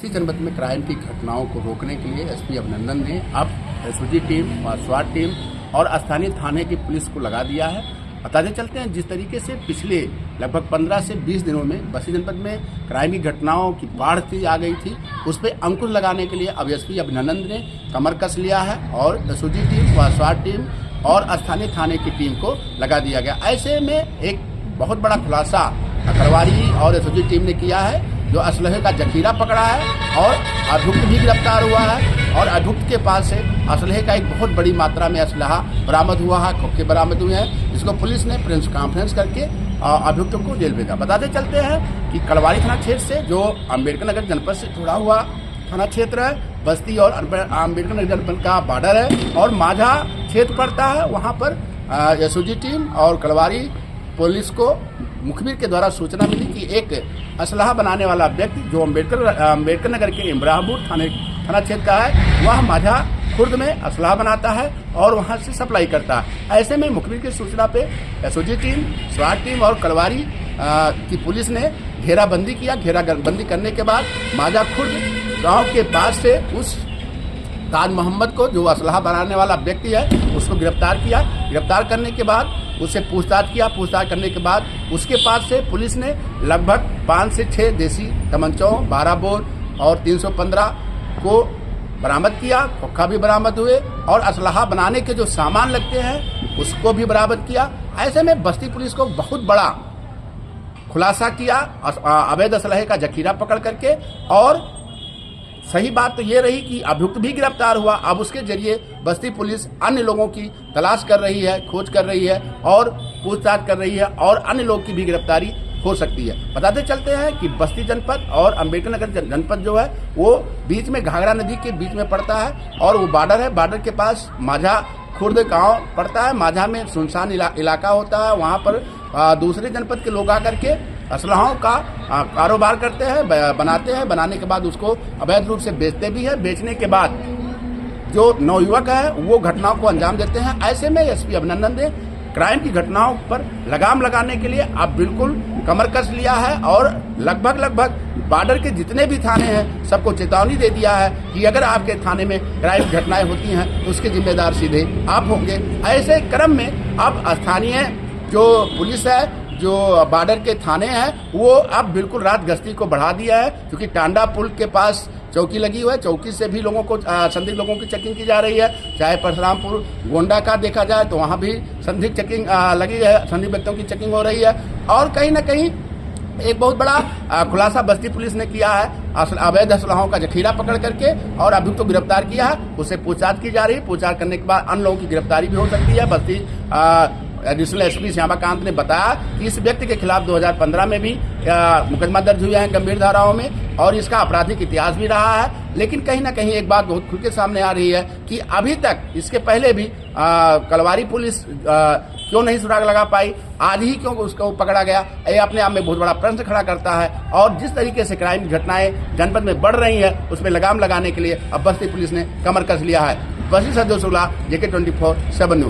बस्ती जनपद में क्राइम की घटनाओं को रोकने के लिए एसपी अभिनंदन ने अब एसओजी टीम और स्वाट टीम और स्थानीय थाने की पुलिस को लगा दिया है। बताते चलते हैं, जिस तरीके से पिछले लगभग 15 से 20 दिनों में बस्ती जनपद में क्राइम की घटनाओं की बाढ़ आ गई थी, उस पर अंकुश लगाने के लिए अब एसपी अभिनंदन ने कमर कस लिया है और एसओजी टीम व स्वाट टीम और स्थानीय थाने की टीम को लगा दिया गया। ऐसे में एक बहुत बड़ा खुलासा कलवारी और एसओजी टीम ने किया है, जो असलहे का जखीरा पकड़ा है और अभियुक्त भी गिरफ्तार हुआ है और अभियुक्त के पास से असलहे का एक बहुत बड़ी मात्रा में असलहा बरामद हुआ है, खोखे बरामद हुए हैं, जिसको पुलिस ने प्रेस कॉन्फ्रेंस करके अभियुक्तों को जेल भेजा। बताते चलते हैं कि कलवारी थाना क्षेत्र से, जो अम्बेडकर नगर जनपद से जुड़ा हुआ थाना क्षेत्र है, बस्ती और अम्बेडकर नगर जनपद का बॉर्डर है और माझा क्षेत्र पड़ता है, वहाँ पर एसओजी टीम और कलवारी पुलिस को मुखबिर के द्वारा सूचना मिली कि एक असलहा बनाने वाला व्यक्ति जो अम्बेडकर नगर के इमराहपुर थाना क्षेत्र का है, वह माझा खुर्द में असलहा बनाता है और वहां से सप्लाई करता है। ऐसे में मुखबिर की सूचना पे एसओजी टीम, स्वाट टीम और कलवारी की पुलिस ने घेराबंदी किया। घेराबंदी करने के बाद माझा खुर्द गाँव के पास से उस ताज मोहम्मद को, जो असलहा बनाने वाला व्यक्ति है, उसको गिरफ्तार किया। गिरफ्तार करने के बाद उससे पूछताछ किया। पूछताछ करने के बाद उसके पास से पुलिस ने लगभग 5 से 6 देसी तमंचों, 12 बोर और 315 को बरामद किया। खोखा भी बरामद हुए और असलहा बनाने के जो सामान लगते हैं उसको भी बरामद किया। ऐसे में बस्ती पुलिस को बहुत बड़ा खुलासा किया अवैध असलहे का जखीरा पकड़ करके। और सही बात तो ये रही कि अभियुक्त भी गिरफ्तार हुआ। अब उसके जरिए बस्ती पुलिस अन्य लोगों की तलाश कर रही है, खोज कर रही है और पूछताछ कर रही है और अन्य लोग की भी गिरफ्तारी हो सकती है। बताते चलते हैं कि बस्ती जनपद और अम्बेडकर नगर जनपद जो है वो बीच में घाघरा नदी के बीच में पड़ता है और वो बॉर्डर है। बॉर्डर के पास माझा खुर्द गांव पड़ता है। माझा में सुनसान इलाका होता है, वहाँ पर दूसरे जनपद के लोग आकर के असलहों का कारोबार करते हैं, बनाते हैं। बनाने के बाद उसको अवैध रूप से बेचते भी हैं। बेचने के बाद जो नवयुवक है वो घटनाओं को अंजाम देते हैं। ऐसे में एसपी अभिनंदन ने क्राइम की घटनाओं पर लगाम लगाने के लिए अब बिल्कुल कमर कस लिया है और लगभग बॉर्डर के जितने भी थाने हैं सबको चेतावनी दे दिया है कि अगर आपके थाने में क्राइम घटनाएं होती हैं तो उसके जिम्मेदार सीधे आप होंगे। ऐसे क्रम में अब स्थानीय जो पुलिस है, जो बॉर्डर के थाने हैं, वो अब बिल्कुल रात गश्ती को बढ़ा दिया है, क्योंकि टांडा पुल के पास चौकी लगी हुई है। चौकी से भी लोगों को संदिग्ध लोगों की चेकिंग की जा रही है। चाहे परशुरामपुर गोंडा का देखा जाए तो वहाँ भी संदिग्ध चेकिंग लगी है, संदिग्ध व्यक्तियों की चेकिंग हो रही है। और कहीं ना कहीं एक बहुत बड़ा खुलासा बस्ती पुलिस ने किया है अवैध असलहों का जखीरा पकड़ करके और अभियुक्त को गिरफ्तार किया है। उससे पूछताछ की जा रही है। पूछताछ करने के बाद अन्य लोगों की गिरफ्तारी भी हो सकती है। बस्ती एडिशनल एसपी श्यामाकांत ने बताया कि इस व्यक्ति के खिलाफ 2015 में भी मुकदमा दर्ज हुआ है गंभीर धाराओं में और इसका आपराधिक इतिहास भी रहा है। लेकिन कहीं ना कहीं एक बात बहुत खुल के सामने आ रही है कि अभी तक इसके पहले भी कलवारी पुलिस क्यों नहीं सुराग लगा पाई, आज ही क्यों उसको पकड़ा गया, ये अपने आप में बहुत बड़ा प्रश्न खड़ा करता है। और जिस तरीके से क्राइम की घटनाएं जनपद में बढ़ रही हैं उसमें लगाम लगाने के लिए अब बस्ती पुलिस ने कमर कस लिया है। बस्ती से JK 24/7 न्यूज।